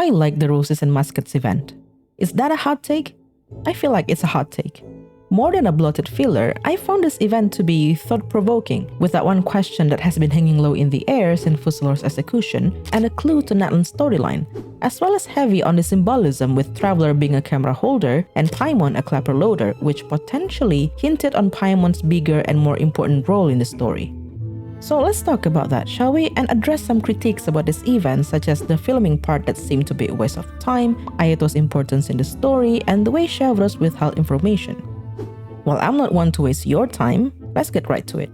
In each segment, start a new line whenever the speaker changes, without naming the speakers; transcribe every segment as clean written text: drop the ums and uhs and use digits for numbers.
I like the Roses and Muskets event. Is that a hot take? I feel like it's a hot take. More than a bloated filler, I found this event to be thought-provoking, with that one question that has been hanging low in the air since Fuscelor's execution, and a clue to Natlan's storyline, as well as heavy on the symbolism with Traveler being a camera holder and Paimon a clapper loader, which potentially hinted on Paimon's bigger and more important role in the story. So let's talk about that, shall we, and address some critiques about this event, such as the filming part that seemed to be a waste of time, Ayato's importance in the story, and the way Chevreuse withheld information. Well, I'm not one to waste your time, let's get right to it.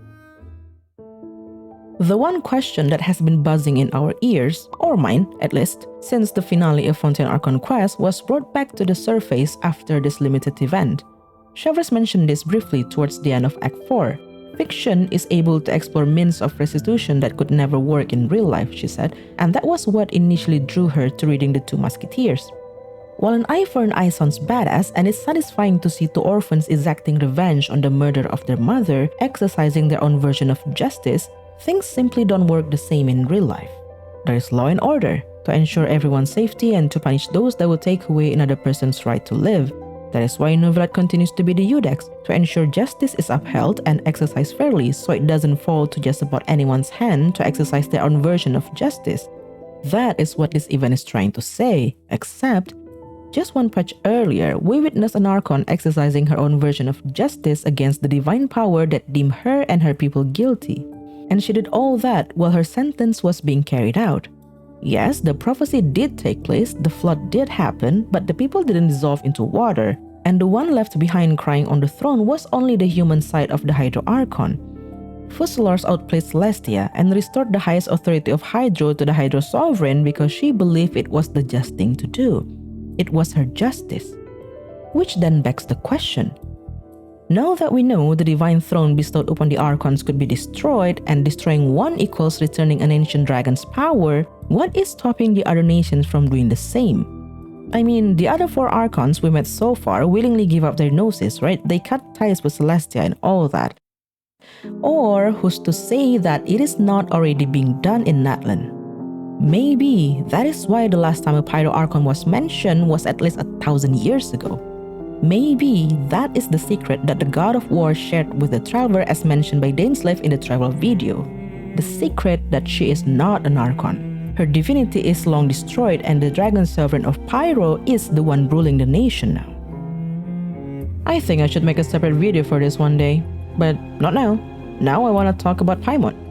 The one question that has been buzzing in our ears, or mine at least, since the finale of Fontaine Archon Quest was brought back to the surface after this limited event. Chevreuse mentioned this briefly towards the end of Act 4. Fiction is able to explore means of restitution that could never work in real life, she said, and that was what initially drew her to reading the two Musketeers. While an eye for an eye sounds badass, and it's satisfying to see two orphans exacting revenge on the murder of their mother, exercising their own version of justice, things simply don't work the same in real life. There is law and order, to ensure everyone's safety and to punish those that will take away another person's right to live. That is why Novelat continues to be the Iudex, to ensure justice is upheld and exercised fairly so it doesn't fall to just about anyone's hand to exercise their own version of justice. That is what this event is trying to say, except just one patch earlier, we witnessed an Archon exercising her own version of justice against the divine power that deemed her and her people guilty. And she did all that while her sentence was being carried out. Yes, the prophecy did take place, the flood did happen, but the people didn't dissolve into water, and the one left behind crying on the throne was only the human side of the Hydro Archon. Fuscelors outplayed Celestia and restored the highest authority of Hydro to the Hydro Sovereign because she believed it was the just thing to do. It was her justice. Which then begs the question. Now that we know the divine throne bestowed upon the Archons could be destroyed, and destroying one equals returning an ancient dragon's power, what is stopping the other nations from doing the same? I mean, the other 4 Archons we met so far willingly give up their noses, right? They cut ties with Celestia and all that. Or who's to say that it is not already being done in Natlan? Maybe that is why the last time a Pyro Archon was mentioned was at least 1,000 years ago. Maybe that is the secret that the God of War shared with the Traveler as mentioned by Dainsleif in the Traveler video. The secret that she is not an Archon. Her divinity is long destroyed and the Dragon Sovereign of Pyro is the one ruling the nation now. I think I should make a separate video for this one day, but not now. Now I want to talk about Paimon.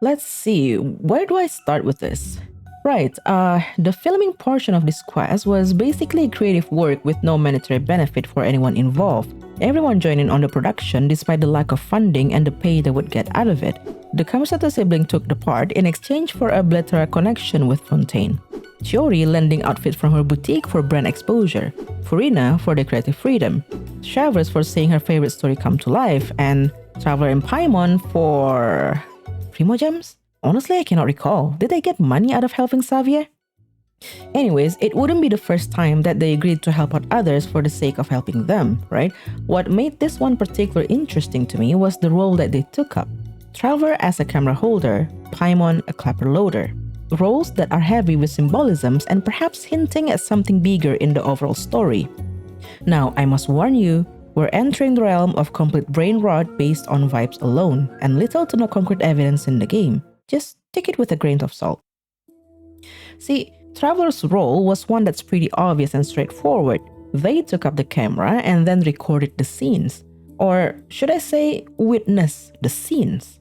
Let's see, where do I start with this? Right, the filming portion of this quest was basically creative work with no monetary benefit for anyone involved. Everyone joined in on the production despite the lack of funding and the pay they would get out of it. The Kamisato sibling took the part in exchange for a bilateral connection with Fontaine. Chiori lending outfits from her boutique for brand exposure, Furina for the creative freedom, Chevreuse for seeing her favorite story come to life, and Traveler and Paimon for Primogems? Honestly, I cannot recall. Did they get money out of helping Xavier? Anyways, it wouldn't be the first time that they agreed to help out others for the sake of helping them, right? What made this one particularly interesting to me was the role that they took up. Traveler as a camera holder, Paimon a clapper loader. Roles that are heavy with symbolisms and perhaps hinting at something bigger in the overall story. Now, I must warn you, we're entering the realm of complete brain rot based on vibes alone, and little to no concrete evidence in the game. Just take it with a grain of salt. See, Traveler's role was one that's pretty obvious and straightforward. They took up the camera and then recorded the scenes. Or should I say, witness the scenes.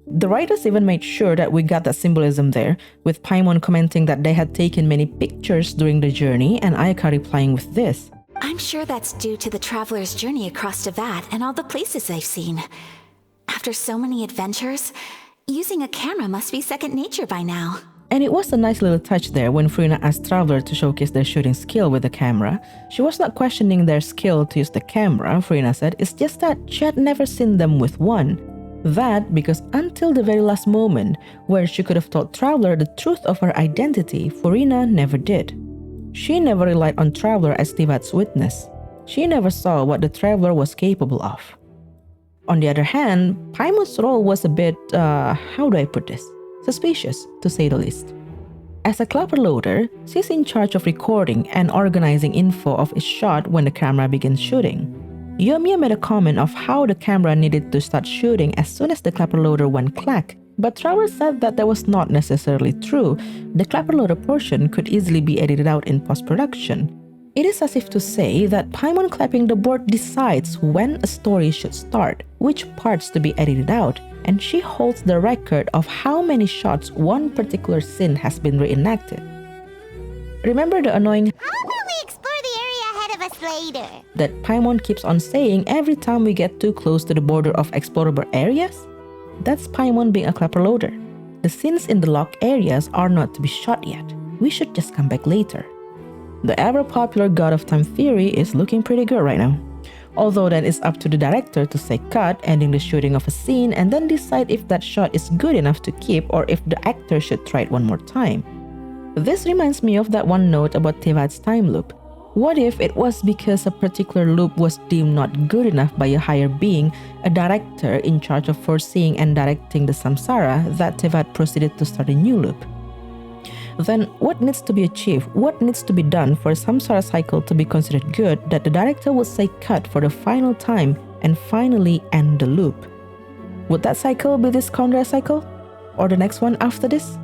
The writers even made sure that we got that symbolism there, with Paimon commenting that they had taken many pictures during the journey and Ayaka replying with this.
I'm sure that's due to the Traveler's journey across Teyvat and all the places they've seen. After so many adventures, using a camera must be second nature by now.
And it was a nice little touch there when Furina asked Traveler to showcase their shooting skill with the camera. She was not questioning their skill to use the camera, Furina said, it's just that she had never seen them with one. That because until the very last moment, where she could have told Traveler the truth of her identity, Furina never did. She never relied on Traveler as Teyvat's witness. She never saw what the Traveler was capable of. On the other hand, Paimon's role was a bit, how do I put this? Suspicious, to say the least. As a clapper loader, she's in charge of recording and organizing info of each shot when the camera begins shooting. Yoimiya made a comment of how the camera needed to start shooting as soon as the clapper loader went clack, but Travers said that was not necessarily true. The clapper loader portion could easily be edited out in post-production. It is as if to say that Paimon clapping the board decides when a story should start, which parts to be edited out, and she holds the record of how many shots one particular scene has been reenacted. Remember the annoying
"How about we explore the area ahead of us later?"
that Paimon keeps on saying every time we get too close to the border of explorable areas? That's Paimon being a clapper loader. The scenes in the locked areas are not to be shot yet. We should just come back later. The ever-popular God of Time theory is looking pretty good right now. Although then it's up to the director to say cut, ending the shooting of a scene, and then decide if that shot is good enough to keep or if the actor should try it one more time. This reminds me of that one note about Teyvat's time loop. What if it was because a particular loop was deemed not good enough by a higher being, a director in charge of foreseeing and directing the samsara, that Teyvat proceeded to start a new loop? Then what needs to be achieved, what needs to be done for a samsara cycle to be considered good that the director would say cut for the final time and finally end the loop? Would that cycle be this Conrad cycle? Or the next one after this?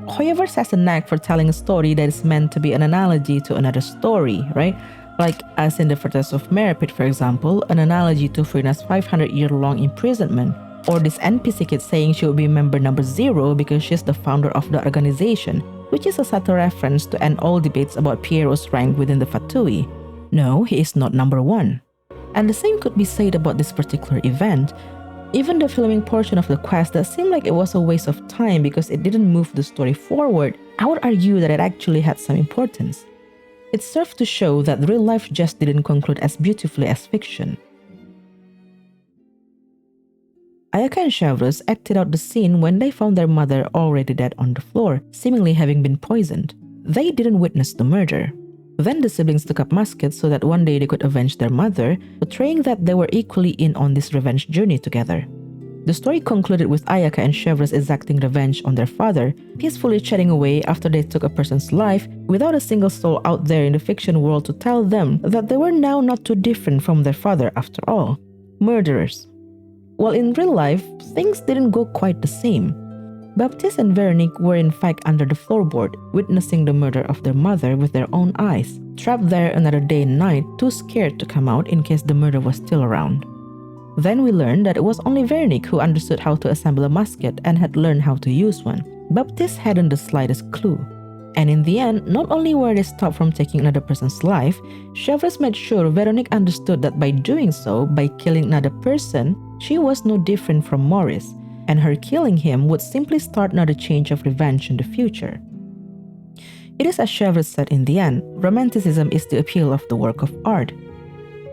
Hoyoverse has a knack for telling a story that is meant to be an analogy to another story, right? Like as in the Fortress of Merepit, for example, an analogy to Furina's 500-year-long imprisonment. Or this NPC kid saying she will be member number 0 because she's the founder of the organization, which is a subtle reference to end all debates about Piero's rank within the Fatui. No, he is not number 1. And the same could be said about this particular event. Even the filming portion of the quest that seemed like it was a waste of time because it didn't move the story forward, I would argue that it actually had some importance. It served to show that real life just didn't conclude as beautifully as fiction. Ayaka and Chevreuse acted out the scene when they found their mother already dead on the floor, seemingly having been poisoned. They didn't witness the murder. Then the siblings took up muskets so that one day they could avenge their mother, portraying that they were equally in on this revenge journey together. The story concluded with Ayaka and Chevreuse exacting revenge on their father, peacefully chatting away after they took a person's life, without a single soul out there in the fiction world to tell them that they were now not too different from their father after all. Murderers. While in real life, things didn't go quite the same. Baptiste and Veronique were in fact under the floorboard, witnessing the murder of their mother with their own eyes, trapped there another day and night, too scared to come out in case the murder was still around. Then we learned that it was only Veronique who understood how to assemble a musket and had learned how to use one. Baptiste hadn't the slightest clue. And in the end, not only were they stopped from taking another person's life, Chevreuse made sure Veronique understood that by doing so, by killing another person, she was no different from Maurice, and her killing him would simply start another change of revenge in the future. It is as Chevreuse said in the end, Romanticism is the appeal of the work of art.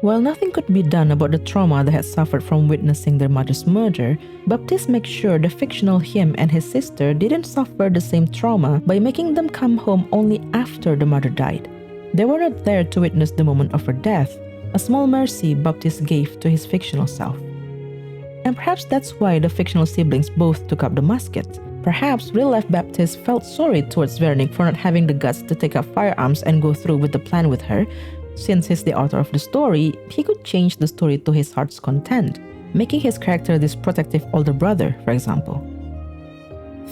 While nothing could be done about the trauma they had suffered from witnessing their mother's murder, Baptiste makes sure the fictional him and his sister didn't suffer the same trauma by making them come home only after the mother died. They were not there to witness the moment of her death, a small mercy Baptiste gave to his fictional self. And perhaps that's why the fictional siblings both took up the musket. Perhaps real-life Baptiste felt sorry towards Veronique for not having the guts to take up firearms and go through with the plan with her. Since he's the author of the story, he could change the story to his heart's content, making his character this protective older brother, for example.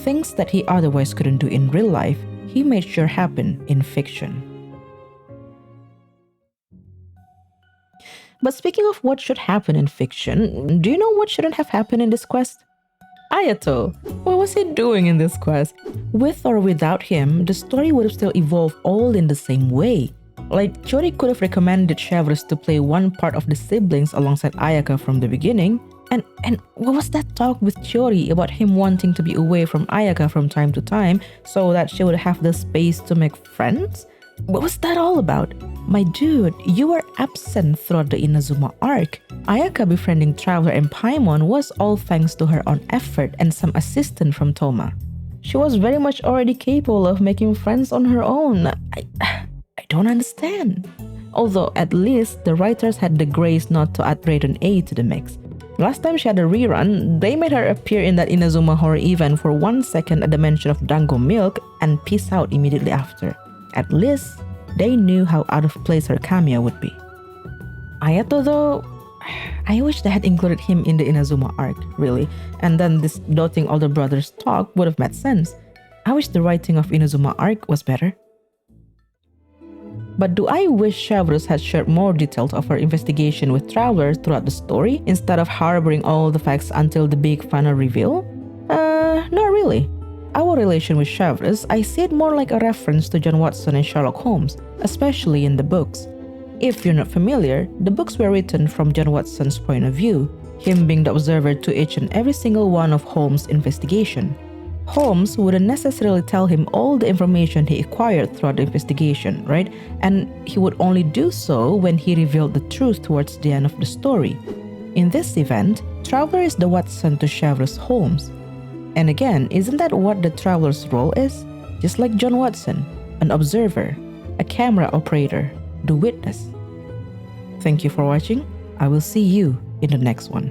Things that he otherwise couldn't do in real life, he made sure happen in fiction. But speaking of what should happen in fiction, do you know what shouldn't have happened in this quest? Ayato! What was he doing in this quest? With or without him, the story would have still evolved all in the same way. Like, Chori could have recommended Chevreuse to play one part of the siblings alongside Ayaka from the beginning. And what was that talk with Chori about him wanting to be away from Ayaka from time to time so that she would have the space to make friends? What was that all about? My dude, you were absent throughout the Inazuma arc. Ayaka befriending Traveler and Paimon was all thanks to her own effort and some assistance from Toma. She was very much already capable of making friends on her own. I don't understand. Although at least the writers had the grace not to add Raiden A to the mix. Last time she had a rerun, they made her appear in that Inazuma horror event for 1 second at the mention of Dango milk and peace out immediately after. At least, they knew how out of place her cameo would be. Ayato though, I wish they had included him in the Inazuma arc, really, and then this doting older brother's talk would have made sense. I wish the writing of Inazuma arc was better. But do I wish Chevreuse had shared more details of her investigation with travelers throughout the story instead of harboring all the facts until the big final reveal? Not really. Our relation with Chevreuse, I see it more like a reference to John Watson and Sherlock Holmes, especially in the books. If you're not familiar, the books were written from John Watson's point of view, him being the observer to each and every single one of Holmes' investigation. Holmes wouldn't necessarily tell him all the information he acquired throughout the investigation, right? And he would only do so when he revealed the truth towards the end of the story. In this event, Traveler is the Watson to Chevreuse Holmes. And again, isn't that what the Traveler's role is? Just like John Watson, an observer, a camera operator, the witness. Thank you for watching. I will see you in the next one.